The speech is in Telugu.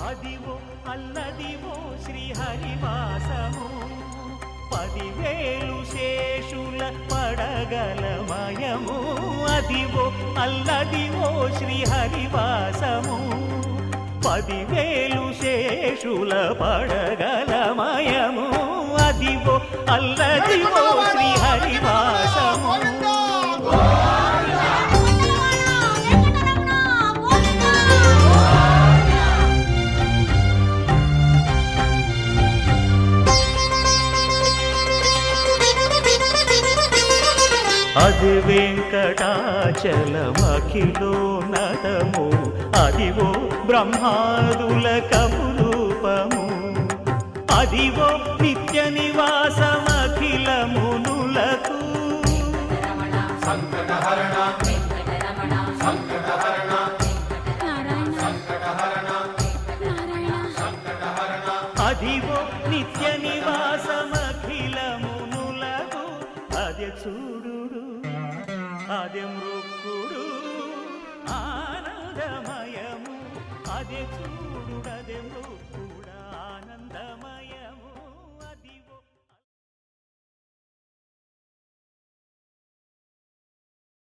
అదివో అల్లదివో శ్రీహరివాసము 10,000 శేషుల పడగలమయము అదివో అల్లదివో శ్రీహరివాసము 10,000 శేషుల పడగలమయము అదివో అల్లదివో శ్రీహరివాసము అది వెంకటాచలమఖిలోన్నతము అదివో బ్రహ్మాదుల కపురూపము అదివో నిత్య నివాసమఖిల మునులకు సంకటహరణ సంకటహరణ అదివో నిత్య నివాసమఖిల మునులకు అదే చూడు అదే మృక్కుడు ఆనందమయము అదే